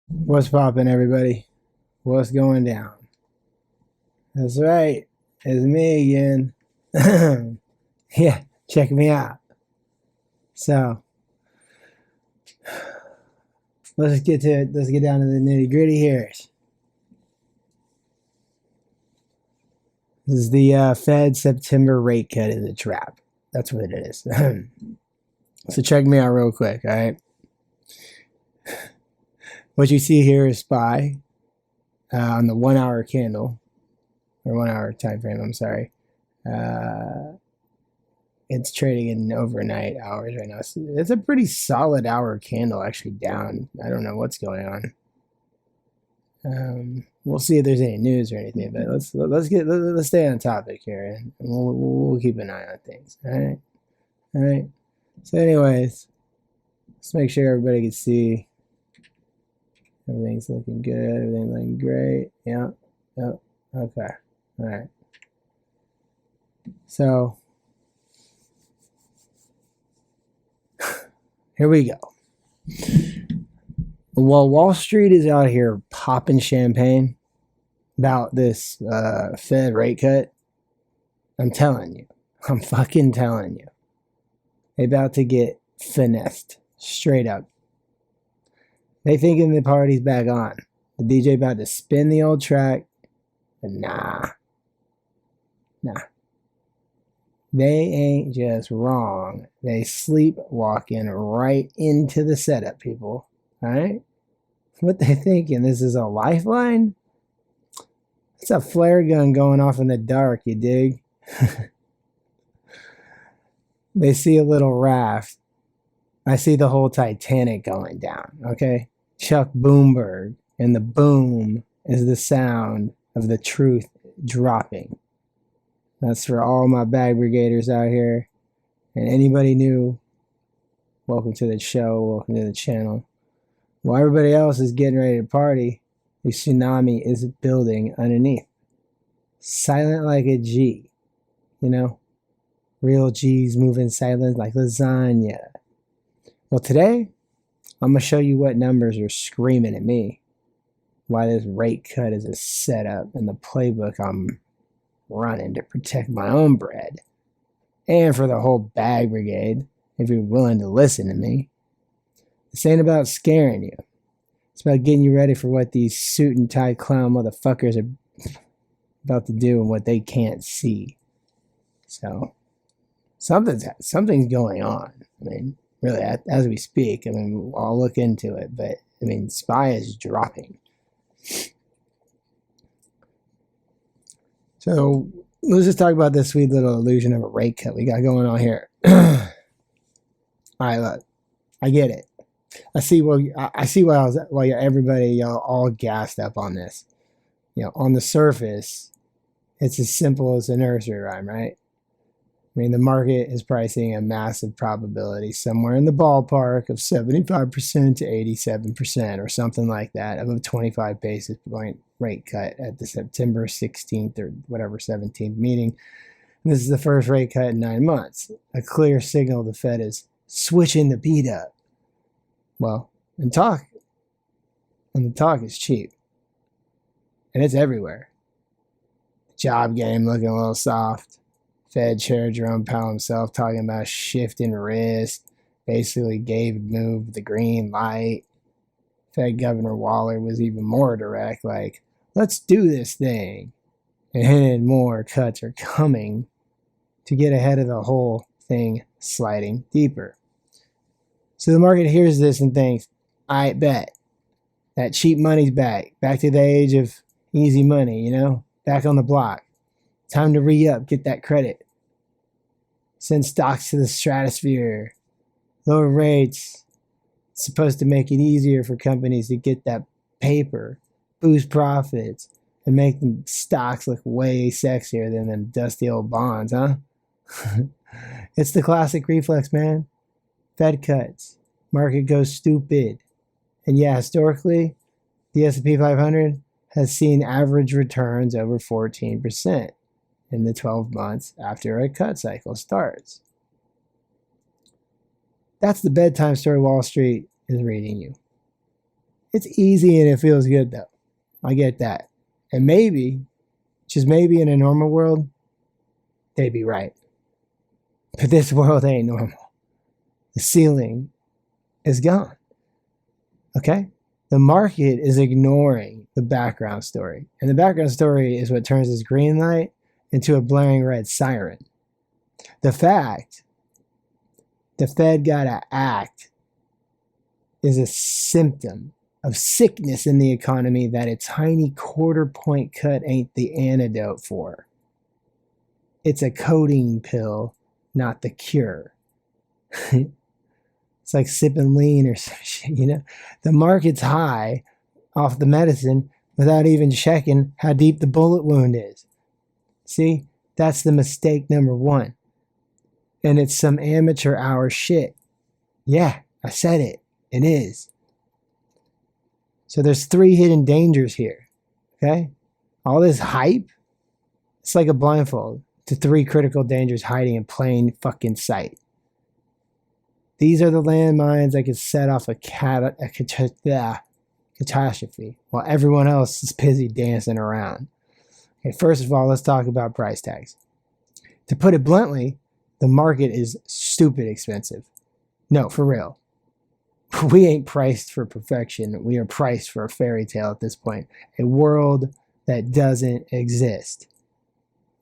What's poppin', everybody? What's going down? That's right. It's me again. Yeah, check me out. So let's get to it. Let's get down to the nitty gritty here. This is the Fed September rate cut is a trap. That's what it is. So check me out real quick. All right. What you see here is SPY on the 1 hour candle or 1 hour time frame. I'm sorry. It's trading in overnight hours right now. It's a pretty solid hour candle, actually down. I don't know what's going on. We'll see if there's any news or anything, but let's stay on topic here, and we'll keep an eye on things. All right. So, anyways, let's make sure everybody can see. Everything's looking good. Everything's looking great. Yeah. Yep. Okay. All right. So here we go. While Wall Street is out here popping champagne about this Fed rate cut, I'm telling you, I'm fucking telling you, they're about to get finessed straight up. They thinking the party's back on. The DJ about to spin the old track, but nah. They ain't just wrong. They sleepwalking right into the setup, people. All right? What they thinking? This is a lifeline? It's a flare gun going off in the dark, you dig? They see a little raft. I see the whole Titanic going down, okay? Chuck Boomberg, and the boom is the sound of the truth dropping. That's for all my bag brigaders out here. And anybody new, welcome to the show, welcome to the channel. While everybody else is getting ready to party, the tsunami is building underneath. Silent like a G, you know? Real G's moving silent like lasagna. Well, today, I'm going to show you what numbers are screaming at me. Why this rate cut is a setup and the playbook I'm running to protect my own bread. And for the whole bag brigade, if you're willing to listen to me. This ain't about scaring you. It's about getting you ready for what these suit and tie clown motherfuckers are about to do and what they can't see. So, something's going on. I mean, really, as we speak, I mean, I'll look into it, but I mean, SPY is dropping. So let's just talk about this sweet little illusion of a rate cut we got going on here. All right, look, I get it. I see why everybody y'all all gassed up on this. You know, on the surface, it's as simple as a nursery rhyme, right? I mean, the market is pricing a massive probability somewhere in the ballpark of 75% to 87% or something like that of a 25 basis point rate cut at the September 16th or whatever 17th meeting. And this is the first rate cut in 9 months. A clear signal the Fed is switching the beat up. Well, and the talk is cheap. And it's everywhere. Job game looking a little soft. Fed Chair Jerome Powell himself talking about shifting risk, basically gave move the green light. Fed Governor Waller was even more direct, like, let's do this thing. And hinted more cuts are coming to get ahead of the whole thing sliding deeper. So the market hears this and thinks, I bet that cheap money's back to the age of easy money, you know, back on the block. Time to re-up, get that credit. Send stocks to the stratosphere. Lower rates. It's supposed to make it easier for companies to get that paper, boost profits, and make the stocks look way sexier than them dusty old bonds, huh? It's the classic reflex, man. Fed cuts. Market goes stupid. And yeah, historically, the S&P 500 has seen average returns over 14% in the 12 months after a cut cycle starts. That's the bedtime story Wall Street is reading you. It's easy and it feels good though. I get that. And maybe, just maybe in a normal world, they'd be right. But this world ain't normal. The ceiling is gone. Okay? The market is ignoring the background story. And the background story is what turns this green light into a blaring red siren. The fact the Fed gotta act is a symptom of sickness in the economy that a tiny quarter point cut ain't the antidote for. It's a codeine pill, not the cure. It's like sipping lean or some shit, you know? The market's high off the medicine without even checking how deep the bullet wound is. See? That's the mistake number one. And it's some amateur hour shit. Yeah, I said it. It is. So there's 3 hidden dangers here. Okay? All this hype, it's like a blindfold to 3 critical dangers hiding in plain fucking sight. These are the landmines that could set off a catastrophe while everyone else is busy dancing around. Okay, first of all, let's talk about price tags. To put it bluntly, the market is stupid expensive. No, for real. We ain't priced for perfection. We are priced for a fairy tale at this point. A world that doesn't exist.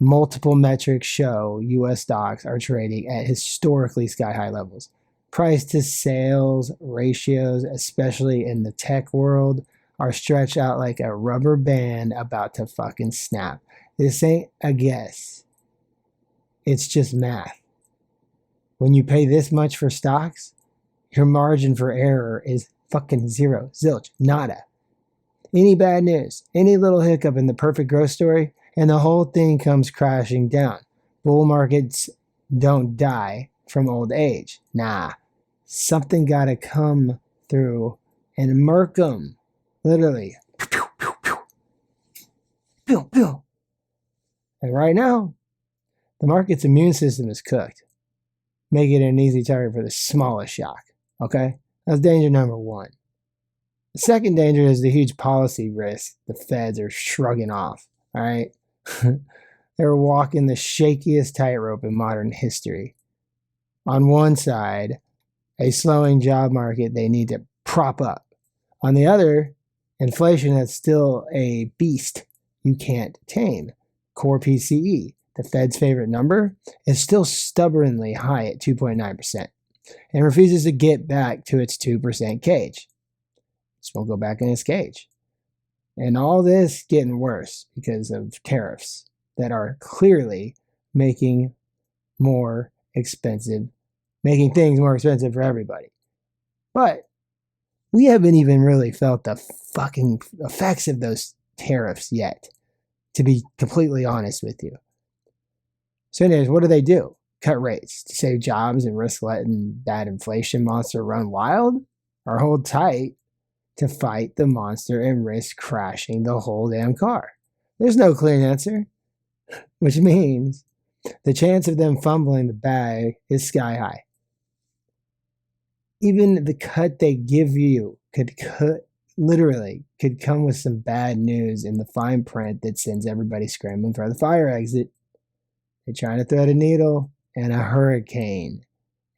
Multiple metrics show U.S. stocks are trading at historically sky-high levels. Price to sales ratios, especially in the tech world, are stretched out like a rubber band about to fucking snap. This ain't a guess. It's just math. When you pay this much for stocks, your margin for error is fucking zero, zilch, nada. Any bad news, any little hiccup in the perfect growth story, and the whole thing comes crashing down. Bull markets don't die from old age. Nah, something gotta come through and murk them. Literally. Pew, pew, pew. Pew, pew. And right now, the market's immune system is cooked, making it an easy target for the smallest shock. Okay? That's danger number one. The second danger is the huge policy risk the feds are shrugging off. All right? They're walking the shakiest tightrope in modern history. On one side, a slowing job market they need to prop up. On the other, inflation that's still a beast you can't tame. Core PCE, the Fed's favorite number, is still stubbornly high at 2.9% and refuses to get back to its 2% cage. Just won't go back in its cage. And all this getting worse because of tariffs that are clearly making things more expensive for everybody. But we haven't even really felt the fucking effects of those tariffs yet, to be completely honest with you. So anyways, what do? Cut rates to save jobs and risk letting that inflation monster run wild? Or hold tight to fight the monster and risk crashing the whole damn car? There's no clear answer, which means the chance of them fumbling the bag is sky high. Even the cut they give you could come with some bad news in the fine print that sends everybody scrambling for the fire exit. They're trying to thread a needle in a hurricane.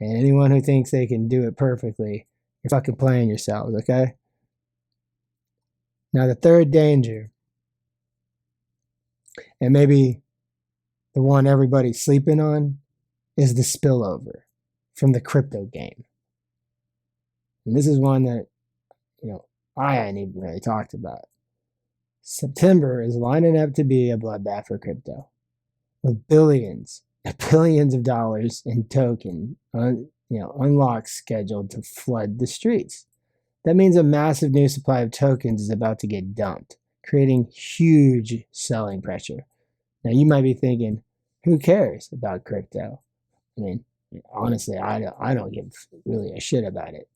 And anyone who thinks they can do it perfectly, you're fucking playing yourselves, okay? Now the third danger, and maybe the one everybody's sleeping on, is the spillover from the crypto game. And this is one that, I hadn't even really talked about. September is lining up to be a bloodbath for crypto, with billions of dollars in token, unlocks scheduled to flood the streets. That means a massive new supply of tokens is about to get dumped, creating huge selling pressure. Now you might be thinking, who cares about crypto? I mean, honestly, I don't give really a shit about it.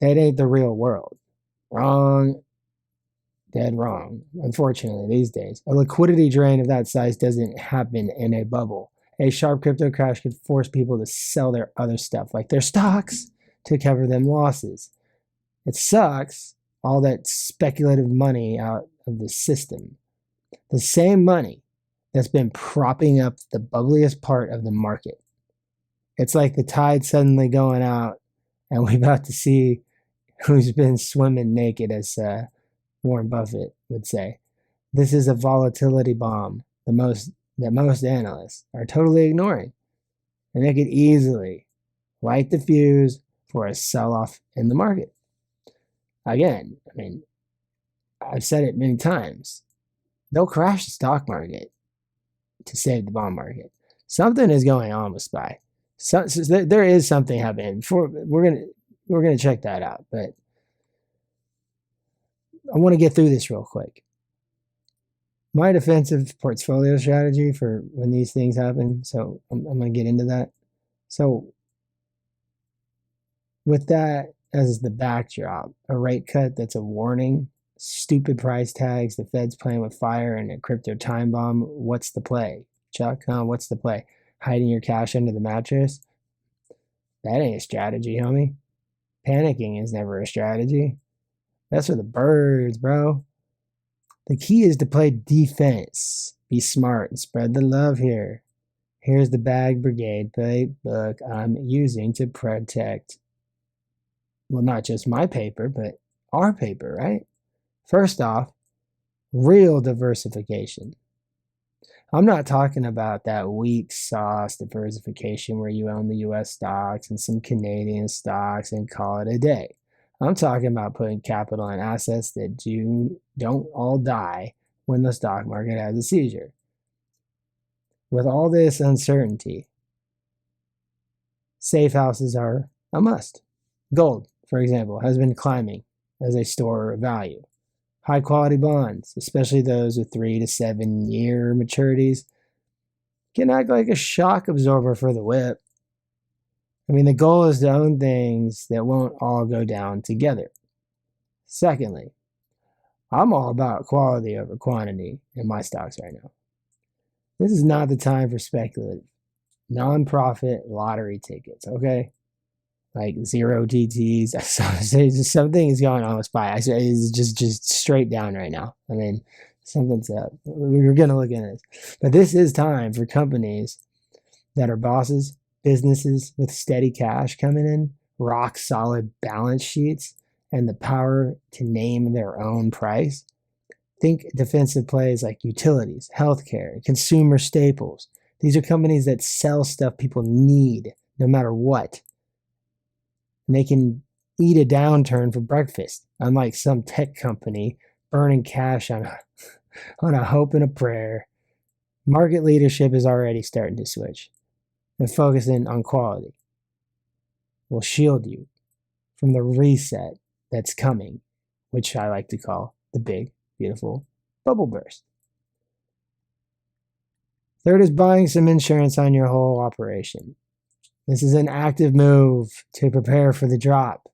That ain't the real world. Wrong. Dead wrong. Unfortunately, these days, a liquidity drain of that size doesn't happen in a bubble. A sharp crypto crash could force people to sell their other stuff, like their stocks, to cover them losses. It sucks all that speculative money out of the system. The same money that's been propping up the bubbliest part of the market. It's like the tide suddenly going out and we're about to see who's been swimming naked, as Warren Buffett would say. This is a volatility bomb that most analysts are totally ignoring. And they could easily light the fuse for a sell-off in the market. Again, I mean, I've said it many times. They'll crash the stock market to save the bond market. Something is going on with SPY. So there is something happening. We're gonna check that out, but I want to get through this real quick. My defensive portfolio strategy for when these things happen. So I'm going to get into that. So with that as the backdrop, a rate cut that's a warning, stupid price tags, the Fed's playing with fire, and a crypto time bomb. What's the play, Chuck? What's the play? Hiding your cash under the mattress? That ain't a strategy, homie. Panicking is never a strategy. That's for the birds, bro. The key is to play defense. Be smart and spread the love here. Here's the bag brigade playbook I'm using to protect, well, not just my paper, but our paper, right? First off, real diversification. I'm not talking about that weak sauce diversification where you own the US stocks and some Canadian stocks and call it a day. I'm talking about putting capital in assets that don't all die when the stock market has a seizure. With all this uncertainty, safe houses are a must. Gold, for example, has been climbing as a store of value. High quality bonds, especially those with 3 to 7 year maturities, can act like a shock absorber for the whip. I mean, the goal is to own things that won't all go down together. Secondly, I'm all about quality over quantity in my stocks right now. This is not the time for speculative, non-profit lottery tickets, okay? Like 0 DTs. Something is going on with SPY. It's just straight down right now. I mean, something's up. We're going to look at this. But this is time for companies that are bosses, businesses with steady cash coming in, rock solid balance sheets, and the power to name their own price. Think defensive plays like utilities, healthcare, consumer staples. These are companies that sell stuff people need no matter what. And they can eat a downturn for breakfast, unlike some tech company burning cash on a hope and a prayer. Market leadership is already starting to switch and focusing on quality will shield you from the reset that's coming, which I like to call the big, beautiful bubble burst. Third is buying some insurance on your whole operation. This is an active move to prepare for the drop.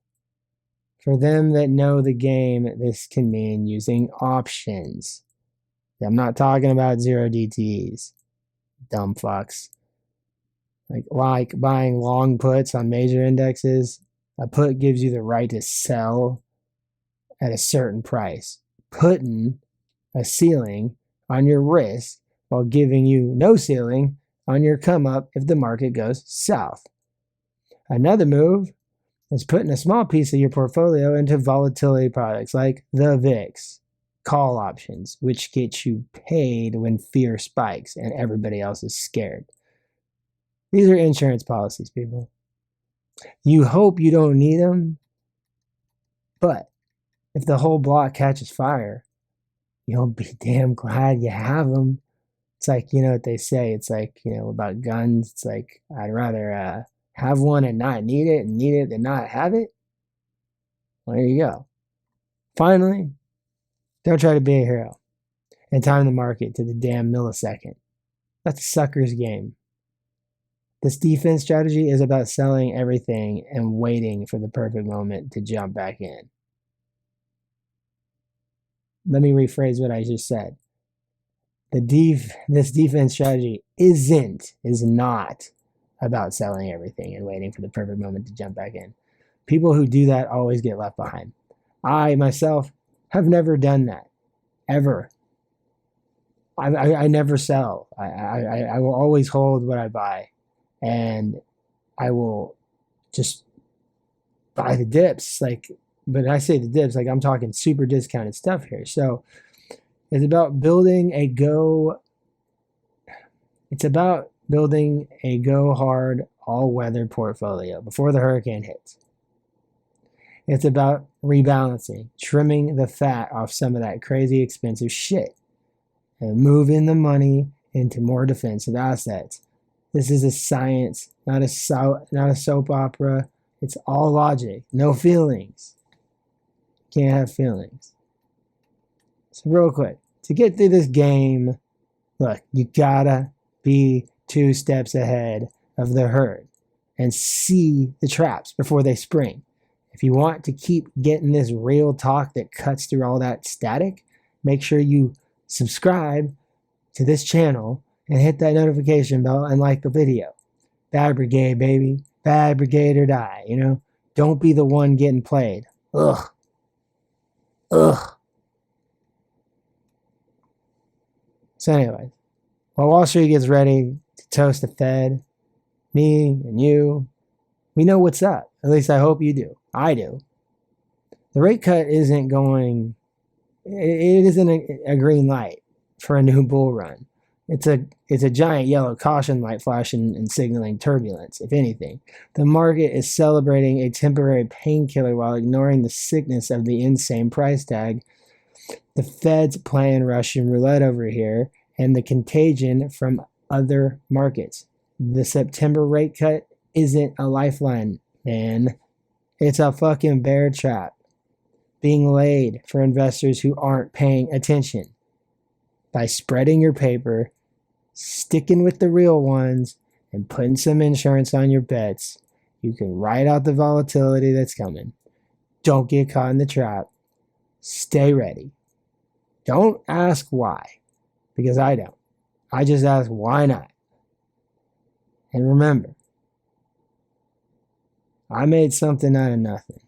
For them that know the game, this can mean using options. I'm not talking about 0 DTs, dumb fucks. Like buying long puts on major indexes. A put gives you the right to sell at a certain price, putting a ceiling on your risk while giving you no ceiling on your come up if the market goes south. Another move is putting a small piece of your portfolio into volatility products like the VIX, call options, which get you paid when fear spikes and everybody else is scared. These are insurance policies, people. You hope you don't need them, but if the whole block catches fire, you'll be damn glad you have them. It's like, you know what they say, it's like, you know, about guns, it's like, I'd rather have one and not need it and need it than not have it. Well, there you go. Finally, don't try to be a hero and time the market to the damn millisecond. That's a sucker's game. This defense strategy is about selling everything and waiting for the perfect moment to jump back in. Let me rephrase what I just said. This defense strategy is not about selling everything and waiting for the perfect moment to jump back in. People who do that always get left behind. I myself have never done that, ever. I never sell. I will always hold what I buy, and I will just buy the dips. Like, but I say the dips, like I'm talking super discounted stuff here. So it's about building a go. It's about building a go hard all weather portfolio before the hurricane hits. It's about rebalancing, trimming the fat off some of that crazy expensive shit, and moving the money into more defensive assets. This is a science, not a soap opera. It's all logic, no feelings. Can't have feelings. So real quick, to get through this game, look, you gotta be 2 steps ahead of the herd and see the traps before they spring. If you want to keep getting this real talk that cuts through all that static, make sure you subscribe to this channel and hit that notification bell and like the video. Bad Brigade, baby. Bad Brigade or die, you know? Don't be the one getting played. Ugh. Ugh. So anyway, while Wall Street gets ready to toast the Fed, me and you, we know what's up. At least I hope you do. I do. The rate cut isn't going, it isn't a green light for a new bull run. It's a giant yellow caution light flashing and signaling turbulence, if anything. The market is celebrating a temporary painkiller while ignoring the sickness of the insane price tag. The Fed's playing Russian roulette over here, and the contagion from other markets. The September rate cut isn't a lifeline, man. It's a fucking bear trap being laid for investors who aren't paying attention. By spreading your paper, sticking with the real ones, and putting some insurance on your bets, you can ride out the volatility that's coming. Don't get caught in the trap. Stay ready. Don't ask why, because I don't. I just ask why not. And remember, I made something out of nothing.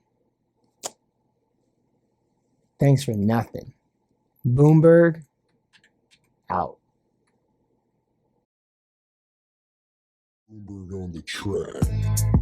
Thanks for nothing. Boomberg, out. Boomberg on the track.